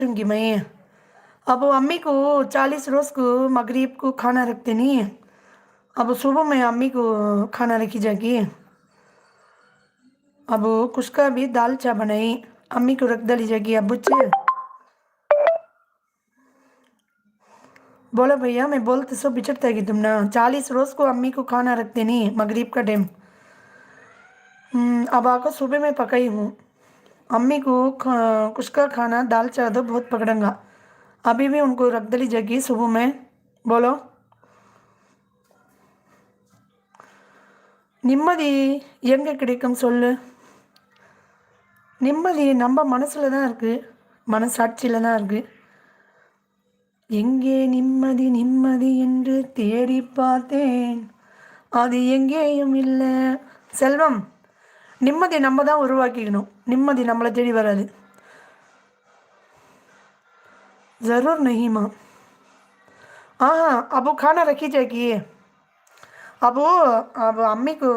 दूँगी मैं। अब अम्मी को 40 रोज़ को मगरिब को खाना रखते नहीं। अब सुबह में अम्मी को खाना रखी जाएगी। अब कुछ भी दाल चा बनाई अम्मी को रख डाली जाएगी। अब बोलो भैया, मैं बोलते सब बिछड़ता है कि तुम ना 40 रोज़ को अम्मी को खाना रखते नहीं मगरिब का टाइम। अब आकर सुबह में पकाई हूँ अम्मी को कुछ का खाना दाल चा दो बहुत पकड़ूंगा। अभी भी उनको रख दली जाएगी सुबह में। बोलो நிம்மதி எங்கே கிடைக்கும் சொல்லு? நிம்மதி நம்ம மனசில் தான் இருக்குது, மனசாட்சியில் தான் இருக்குது. எங்கே நிம்மதி நிம்மதி என்று தேடி பார்த்தேன், அது எங்கேயும் இல்லை. செல்வம், நிம்மதி நம்ம தான் உருவாக்கிக்கணும், நிம்மதி நம்மளை தேடி வராது. ज़रूर नहीं माँ। हाँ हाँ, अब वो खाना रखी जाएगी। अब अम्मी को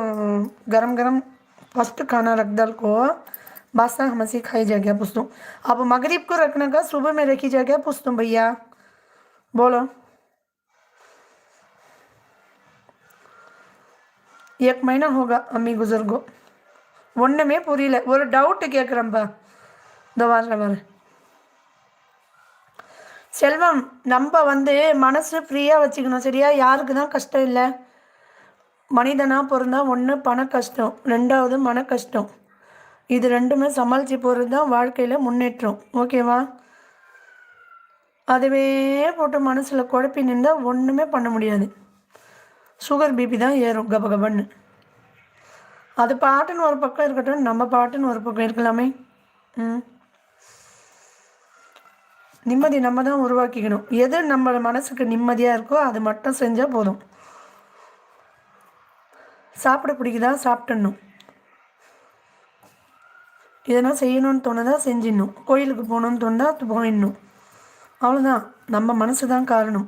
गरम गरम फर्स्ट खाना रख डाल को बासा हमसे खाई जाएगा पूछ दूँ। अब मगरिब को रखने का सुबह में रखी जाएगा पूछ दूँ भैया। बोलो 1 महीना होगा अम्मी गुजर को। ஒன்று में புரியல, ஒரு டவுட்டு கேட்குறேன்ப்பா, இந்த வர செல்வம், நம்ம மனசு ஃப்ரீயாக வச்சுக்கணும் சரியா? யாருக்கு தான் கஷ்டம் இல்லை? மனிதனாக பிறந்தா ஒன்று பண கஷ்டம், ரெண்டாவது மன கஷ்டம். இது ரெண்டுமே சமாளித்து போகிறது தான் வாழ்க்கையில் முன்னேற்றம். ஓகேவா? அதுவே போட்டு மனசில் குழப்பி நின்றால் ஒன்றுமே பண்ண முடியாது. சுகர் பிபி தான் ஏறும் கபகபன்னு. அது பாட்டுன்னு ஒரு பக்கம் இருக்கட்டும், நம்ம பாட்டுன்னு ஒரு பக்கம் இருக்கலாமே. நிம்மதி நம்ம தான் உருவாக்கிக்கணும். எது நம்ம மனசுக்கு நிம்மதியாக இருக்கோ அது மட்டும் செஞ்சால் போதும். சாப்பிட பிடிக்குதா சாப்பிட்ணும், இதெல்லாம் செய்யணும்னு தோணுதா செஞ்சிடணும், கோயிலுக்கு போகணுன்னு தோணுதா போயிடணும். அவ்வளோதான். நம்ம மனசு தான் காரணம்.